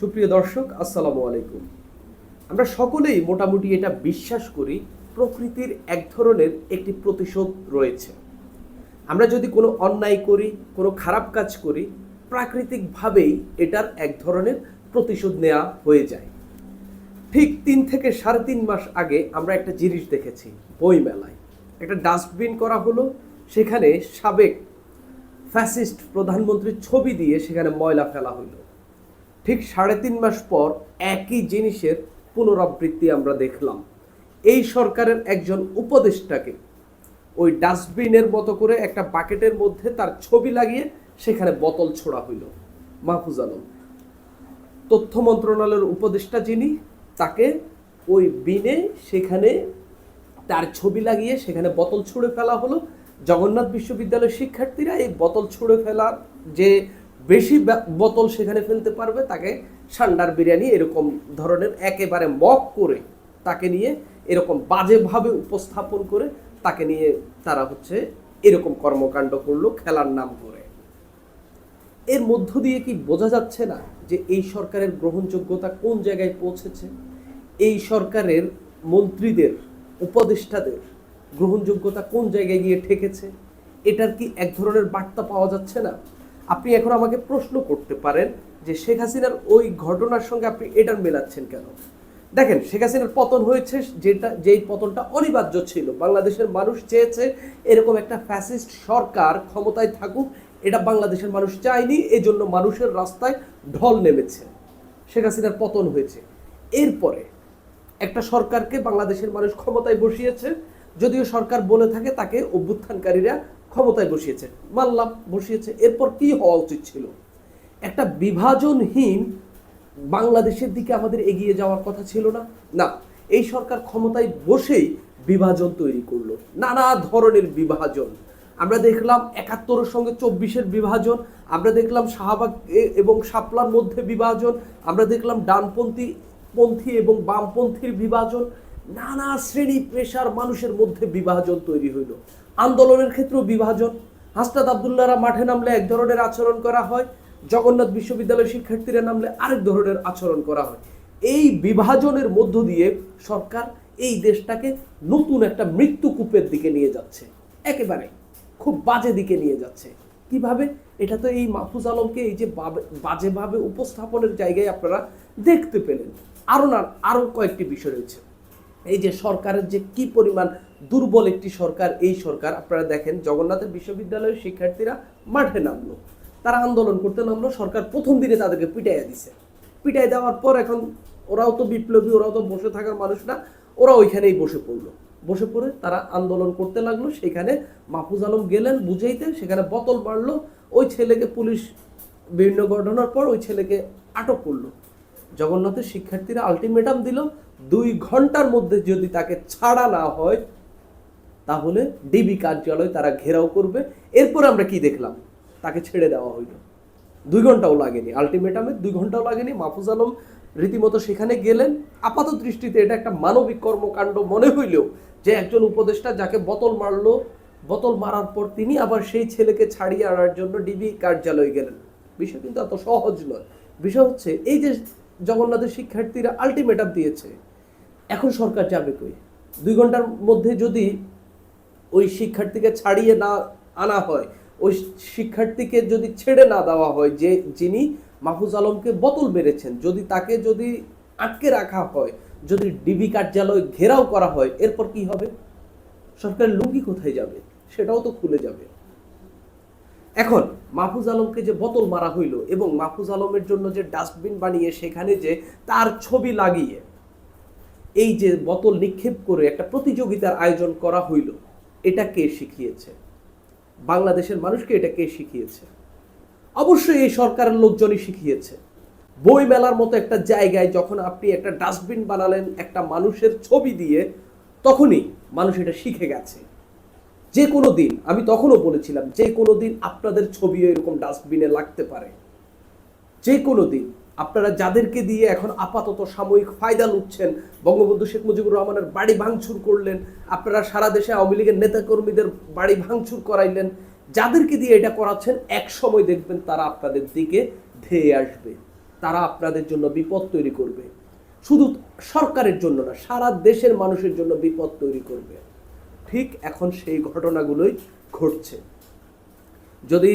সুপ্রিয় দর্শক, আসসালামু আলাইকুম। আমরা সকলেই মোটামুটি এটা বিশ্বাস করি, প্রকৃতির এক ধরনের একটি প্রতিশোধ রয়েছে। আমরা যদি কোনো অন্যায় করি, কোনো খারাপ কাজ করি, প্রাকৃতিকভাবেই এটার এক ধরনের প্রতিশোধ নেওয়া হয়ে যায়। ঠিক ৩ থেকে ৩.৫ মাস আগে আমরা একটা জিনিস দেখেছি বইমেলায়। একটা ডাস্টবিন করা হলো, সেখানে সাবেক ফ্যাসিস্ট প্রধানমন্ত্রীর ছবি দিয়ে সেখানে ময়লা ফেলা হলো। ঠিক ৩.৫ মাস পর একই জিনিসের পুনরাবৃত্তি আমরা দেখলাম। এই সরকারের একজন উপদেষ্টাকে ওই ডাস্টবিনের মতো করে একটা বাকেটের মধ্যে তার ছবি লাগিয়ে সেখানে বোতল ছোড়া হইল। মাহফুজ আলম, তথ্য মন্ত্রণালয়ের উপদেষ্টা যিনি, তাকে ওই বিনে সেখানে তার ছবি লাগিয়ে সেখানে বোতল ছুঁড়ে ফেলা হলো। জগন্নাথ বিশ্ববিদ্যালয়ের শিক্ষার্থীরা এই বোতল ছুঁড়ে ফেলার যে বেশি বোতল সেখানে ফেলতে পারবে তাকে সান্ডার বিরিয়ানি এরকম ধরনের একেবারে মক করে তাকে নিয়ে এরকম বাজেভাবে উপস্থাপন করে তাকে নিয়ে তারা এরকম কর্মকাণ্ড করলো খেলার নাম করে। এর মধ্য দিয়ে কি বোঝা যাচ্ছে না যে এই সরকারের গ্রহণযোগ্যতা কোন জায়গায় পৌঁছেছে? এই সরকারের মন্ত্রীদের, উপদেষ্টাদের গ্রহণযোগ্যতা কোন জায়গায় গিয়ে ঠেকেছে? এটার কি এক ধরনের বার্তা পাওয়া যাচ্ছে না? আপনি এখন আমাকে প্রশ্ন করতে পারেন যে শেখ হাসিনার ওই ঘটনার সঙ্গে আপনি এটার মেলাচ্ছেন কেন? দেখেন, শেখ হাসিনার পতন হয়েছে, যেই পতনটা অনিবার্য ছিল। বাংলাদেশের মানুষ চেয়েছে এরকম একটা ফ্যাসিস্ট সরকার ক্ষমতায় থাকুক, এটা বাংলাদেশের মানুষ চায়নি, এজন্য মানুষের রাস্তায় ঢল নেমেছে। শেখ হাসিনার পতন হয়েছে, এরপরে একটা সরকারকে বাংলাদেশের মানুষ ক্ষমতায় বসিয়েছে। যদিও সরকার বলে থাকে তাকে অভ্যুত্থানকারীরা ক্ষমতায় বসিয়েছে, মানলাম বসিয়েছে। এরপর কি হওয়া উচিত ছিল? একটা বিভাজনহীন বাংলাদেশের দিকে আমাদের এগিয়ে যাওয়ার কথা ছিল না? না, এই সরকার ক্ষমতায় বসেই বিভাজন তৈরি করলো, নানা ধরনের বিভাজন। আমরা দেখলাম ৭১-এর সঙ্গে ২৪-এর বিভাজন, আমরা দেখলাম শাহবাগ এবং শাপলার মধ্যে বিভাজন, আমরা দেখলাম ডানপন্থী এবং বামপন্থীর বিভাজন, নানা শ্রেণী পেশার মানুষের মধ্যে বিভাজন তৈরি হইল। আন্দোলনের ক্ষেত্রেও বিভাজন। হাসনাত আবদুল্লাহরা মাঠে নামলে এক ধরনের আচরণ করা হয়, জগন্নাথ বিশ্ববিদ্যালয়ের শিক্ষার্থীরা নামলে আরেক ধরনের আচরণ করা হয়। এই বিভাজনের মধ্য দিয়ে সরকার এই দেশটাকে নতুন একটা মৃত্যুকূপের দিকে নিয়ে যাচ্ছে, একেবারে খুব বাজে দিকে নিয়ে যাচ্ছে। কিভাবে? এটা তো এই মাহফুজ আলমকে এই যে বাজেভাবে উপস্থাপনের জায়গায় আপনারা দেখতে পেলেন। আরো কয়েকটি বিষয় রয়েছে। এই যে সরকারের যে কি পরিমাণ দুর্বল একটি সরকার এই সরকার, আপনারা দেখেন জগন্নাথের বিশ্ববিদ্যালয়ের শিক্ষার্থীরা মাঠে নামলো, তারা আন্দোলন করতে নামলো, সরকার প্রথম দিনে তাদেরকে পিটাইয়া দিছে। পিটাই দেওয়ার পর এখন ওরাও তো বিপ্লবী, ওরাও তো বসে থাকার মানুষ না, ওরা ওইখানেই বসে পড়লো। বসে পড়ে তারা আন্দোলন করতে লাগলো। সেখানে মাহফুজ আলম গেলেন বুঝাইতে, সেখানে বোতল মারলো। ওই ছেলেকে পুলিশ বিভিন্ন ঘটনার পর ওই ছেলেকে আটক করলো। জগন্নাথের শিক্ষার্থীরা আলটিমেটাম দিল, ২ ঘন্টার মধ্যে যদি তাকে ছাড়া না হয় তাহলে ডিবি কার্যালয় তারা ঘেরাও করবে। এরপর আমরা কি দেখলাম? তাকে ছেড়ে দেওয়া হইল। ২ ঘন্টাও লাগেনি, আলটিমেটামে ২ ঘন্টাও লাগেনি। মাহফুজ আলম রীতিমতো সেখানে গেলেন। আপাত দৃষ্টিতে এটা একটা মানবিক কর্মকাণ্ড মনে হইলেও যে একজন উপদেষ্টা যাকে বোতল মারলো, বোতল মারার পর তিনি আবার সেই ছেলেকে ছাড়িয়ে আনার জন্য ডিবি কার্যালয়ে গেলেন, বিষয় কিন্তু এত সহজ নয়। বিষয় হচ্ছে এই যে জগন্নাথের শিক্ষার্থীরা আলটিমেটাম দিয়েছে, এখন সরকার যাবে কই? ২ ঘন্টার মধ্যে যদি ওই শিক্ষার্থীকে ছাড়িয়ে না আনা হয়, ওই শিক্ষার্থীকে যদি ছেড়ে না দেওয়া হয়, যিনি মাহফুজ আলমকে বোতল মেরেছেন, তাকে যদি আটকে রাখা হয়, যদি ডিবি কার্যালয় ঘেরাও করা হয়, এরপর কি হবে? সরকারের লুঙ্গি কোথায় যাবে? সেটাও তো খুলে যাবে। এখন মাহফুজ আলমকে যে বোতল মারা হইল এবং মাহফুজ আলমের জন্য যে ডাস্টবিন বানিয়ে সেখানে যে তার ছবি লাগিয়ে এই যে বোতল নিক্ষেপ করে একটা প্রতিযোগিতার আয়োজন করা হইল, এটা কে শিখিয়েছে? বাংলাদেশের মানুষকে এটা কে শিখিয়েছে? অবশ্যই এই সরকারের লোকজনই শিখিয়েছে। বই মেলার মতো একটা জায়গায় যখন আপনি একটা ডাস্টবিন বানালেন একটা মানুষের ছবি দিয়ে, তখনই মানুষ এটা শিখে গেছে। যে কোনো দিন, আমি তখনও বলেছিলাম, যে কোনো দিন আপনাদের ছবিও এরকম ডাস্টবিনে লাগতে পারে। যে কোনো দিন আপনারা যাদেরকে দিয়ে এখন আপাতত সাময়িক ফায়দা লুটছেন, বঙ্গবন্ধু শেখ মুজিবুর রহমানের বাড়ি ভাঙচুর করলেন, আপনারা সারা দেশে আওয়ামী লীগের নেতাকর্মীদের বাড়ি ভাঙচুর করাইলেন, যাদেরকে দিয়ে এটা করাচ্ছেন, এক সময় দেখবেন তারা আপনাদের দিকে ধেয়ে আসবে। তারা আপনাদের জন্য বিপদ তৈরি করবে। শুধু সরকারের জন্য না, সারা দেশের মানুষের জন্য বিপদ তৈরি করবে। ঠিক এখন সেই ঘটনাগুলোই ঘটছে। যদি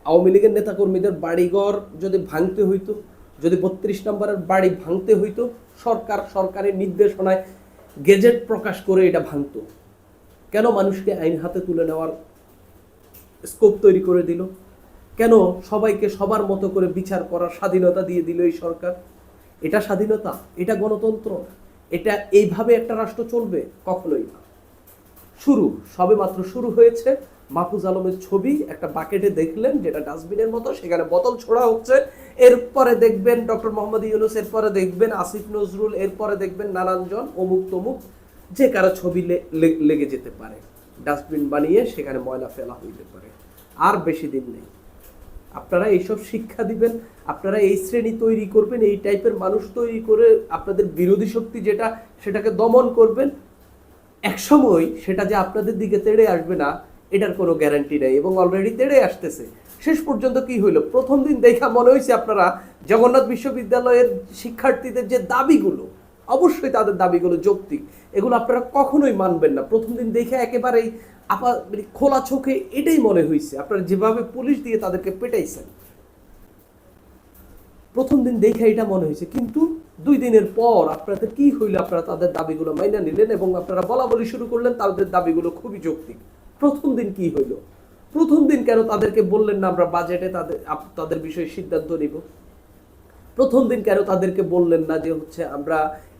আওয়ামী লীগের নেতাকর্মীদের বাড়িঘর যদি ভাঙতে হইতো, যদি 32 নম্বরের বাড়ি ভাঙতে হইতো, সরকারের নির্দেশনায় গেজেট প্রকাশ করে এটা ভাঙতো। কেন মানুষকে আইন হাতে তুলে নেওয়ার স্কোপ তৈরি করে দিল? কেন সবাইকে সবার মতো করে বিচার করার স্বাধীনতা দিয়ে দিল এই সরকার? এটা স্বাধীনতা? এটা গণতন্ত্র? এটা এইভাবে একটা রাষ্ট্র চলবে? কখনোই না। সবে মাত্র শুরু হয়েছে। মাহফুজ আলমের ছবি একটা বাকেটে দেখলেন, যেটা ডাস্টবিনের মতো, সেখানে বোতল ছোড়া হচ্ছে। এরপরে দেখবেন ডক্টর মোহাম্মদ ইউনূস, এরপরে দেখবেন আসিফ নজরুল, এরপরে দেখবেন নানানজন অমুক তমুক, যে কারো ছবি লেগে যেতে পারে। ডাস্টবিন বানিয়ে সেখানে ময়লা ফেলা হইতে পারে। আর বেশি দিন নেই। আপনারা এইসব শিক্ষা দিবেন, আপনারা এই শ্রেণী তৈরি করবেন, এই টাইপের মানুষ তৈরি করে আপনাদের বিরোধী শক্তি যেটা, সেটাকে দমন করবেন। একসময় সেটা যে আপনাদের দিকে তেড়ে আসবে না, এটার কোনো গ্যারান্টি নেই, এবং অলরেডি তেড়ে আসতেছে। শেষ পর্যন্ত কি হইল? প্রথম দিন দেখা মনে হয়েছে আপনারা জগন্নাথ বিশ্ববিদ্যালয়ের শিক্ষার্থীদের যে দাবিগুলো, অবশ্যই তাদের দাবিগুলো যৌক্তিক, এগুলো আপনারা কখনোই মানবেন না। প্রথম দিন দেখে একেবারেই খোলা চোখে এটাই মনে হয়েছে। আপনারা যেভাবে পুলিশ দিয়ে তাদেরকে পেটাইছেন, প্রথম দিন দেখে এটা মনে হয়েছে। কিন্তু 2 দিনের পর আপনাদের কি হইল? আপনারা তাদের দাবিগুলো মাইনা নিলেন এবং আপনারা বলা বলি শুরু করলেন তাদের দাবিগুলো খুবই যৌক্তিক। প্রথম দিন কি হইল? প্রথম দিন কেন তাদেরকে বললেন না আমরা বাজেটে তাদের বিষয়ে সিদ্ধান্ত নিব? প্রথম দিন কেন তাদেরকে বললেন না যে হচ্ছে আমরা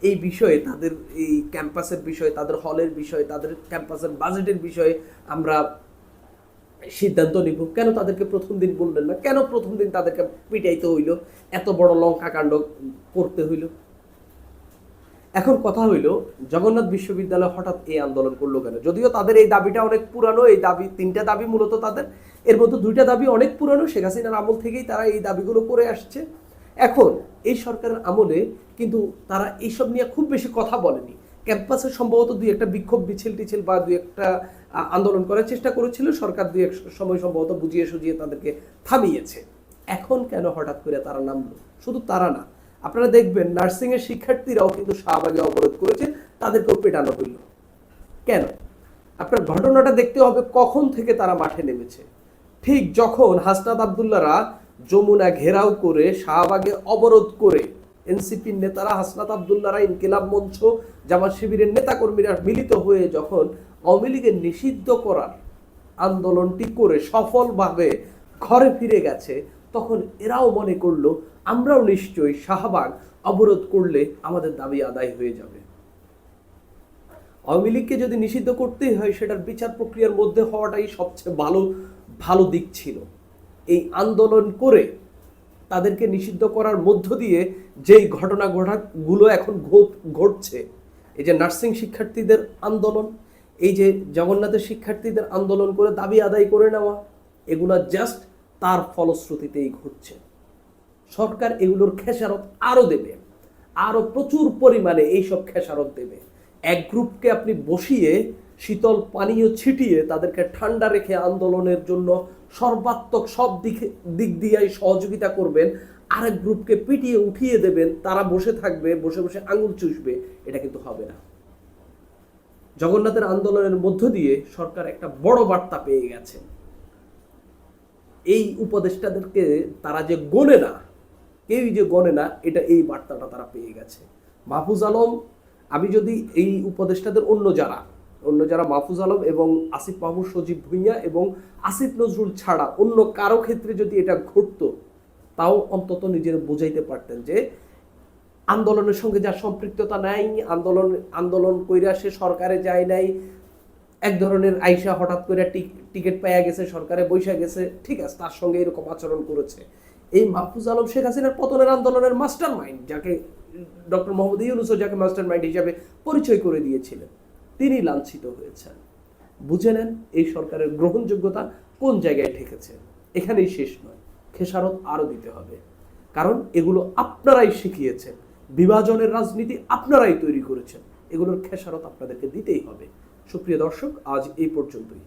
এই বিষয়ে, তাদের এই ক্যাম্পাসের বিষয়ে, তাদের হলের বিষয়ে, তাদের ক্যাম্পাসের বাজেটের বিষয়ে আমরা সিদ্ধান্ত নিব? কেন তাদেরকে প্রথম দিন বললেন না? কেন প্রথম দিন তাদেরকে পিটাইতে হইল, এত বড় লঙ্কা কাণ্ড করতে হইল? এখন কথা হইল, জগন্নাথ বিশ্ববিদ্যালয় হঠাৎ এই আন্দোলন করলো কেন? যদিও তাদের এই দাবিটা অনেক পুরানো। এই দাবি 3টা দাবি মূলত তাদের, এর মধ্যে 2টা দাবি অনেক পুরানো। শেখ হাসিনার আমল থেকেই তারা এই দাবিগুলো করে আসছে। এখন এই সরকারের আমলে কিন্তু তারা এইসব নিয়ে খুব বেশি কথা বলেনি। ক্যাম্পাসে সম্ভবত 2-1টা বিক্ষোভ মিছিল বা 2-1টা আন্দোলন করার চেষ্টা করেছিল। সরকার 2-1 সময় সম্ভবত বুঝিয়ে সুঝিয়ে তাদেরকে থামিয়েছে। এখন কেন হঠাৎ করে তারা নামলো? শুধু তারা না, আপনারা দেখবেন নার্সিং এর শিক্ষার্থীরাও কিন্তু শাহবাগে অবরোধ করেছে, তাদেরকেও পেটানো হইল। কেন? আপনার ঘটনাটা দেখতে হবে কখন থেকে তারা মাঠে নেমেছে। ঠিক যখন হাসনাত আব্দুল্লাহরা যমুনা ঘেরাও করে শাহবাগে অবরোধ করে, এনসিপির নেতারা, হাসনাত আব্দুল্লাহরা, ইনকিলাব মঞ্চ, জামাত শিবিরের নেতাকর্মীরা মিলিত হয়ে যখন আওয়ামী লীগের নিষিদ্ধ করার আন্দোলনটি করে সফলভাবে ঘরে ফিরে গেছে, তখন এরাও মনে করলো আমরাও নিশ্চয়ই শাহবাগ অবরোধ করলে আমাদের দাবি আদায় হয়ে যাবে। আওয়ামী লীগকে যদি নিষিদ্ধ করতেই হয়, সেটার বিচার প্রক্রিয়ার মধ্যে হওয়াটাই সবচেয়ে ভালো দিক ছিল। এই আন্দোলন করে তাদেরকে নিষিদ্ধ করার মধ্য দিয়ে যেই ঘটনাগুলো এখন ঘটছে, এই যে নার্সিং শিক্ষার্থীদের আন্দোলন, এই যে জগন্নাথের শিক্ষার্থীদের আন্দোলন করে দাবি আদায় করে নেওয়া, এগুলা জাস্ট তার ফলশ্রুতিতেই ঘটছে। সরকার এগুলোর খেসারত আরো দেবে, আরো প্রচুর পরিমাণে এইসব খেসারত দেবে। এক গ্রুপকে আপনি বসিয়ে শীতল পানীয় ছিটিয়ে তাদেরকে ঠান্ডা রেখে আন্দোলনের জন্য সর্বাত্মক সব দিক দিয়ে সহযোগিতা করবেন, আরেক গ্রুপকে পিটিয়ে উঠিয়ে দেবেন, তারা বসে থাকবে, বসে বসে আঙুল চুষবে। এটা কিন্তু হবে না। জগন্নাথের আন্দোলনের মধ্য দিয়ে সরকার একটা বড় বার্তা পেয়ে গেছে। এই উপদেষ্টাদেরকে তারা যে গণে না, কেউই যে গণে না, এটা এই বার্তাটা তারা পেয়ে গেছে। মাহফুজ আলম, আমি যদি এই উপদেষ্টাদের অন্য যারা মাহফুজ আলম এবং আসিফ মাহমুদ, সজীব ভুঁইয়া এবং আসিফ নজরুল ছাড়া অন্য কারো ক্ষেত্রে যদি এটা ঘটতো, তাও অন্তত নিজের বোঝাইতে পারতেন যে আন্দোলনের সঙ্গে যার সম্পৃক্ততা নাই, আন্দোলন কইরা সে সরকারে যায় নাই, এক ধরনের আইসা হঠাৎ করে টিকিট পাইয়া গেছে, সরকারে বৈশা গেছে, ঠিক আছে, তার সঙ্গে এরকম আচরণ করেছে। এই মাহফুজ আলম শেখ হাসিনার পতনের আন্দোলনের মাস্টার মাইন্ড, যাকে ডক্টর মোহাম্মদ ইউনূস যাকে মাস্টার মাইন্ড হিসাবে পরিচয় করে দিয়েছিলেন, তিনি লাঞ্ছিত হয়েছেন। বুঝে নেন এই সরকারের গ্রহণযোগ্যতা কোন জায়গায় ঠেকেছে। এখানেই শেষ নয়, খেসারত আরো দিতে হবে। কারণ এগুলো আপনারাই শিখিয়েছেন, বিভাজনের রাজনীতি আপনারাই তৈরি করেছেন, এগুলোর খেসারত আপনাদেরকে দিতেই হবে। সুপ্রিয় দর্শক, আজ এই পর্যন্তই।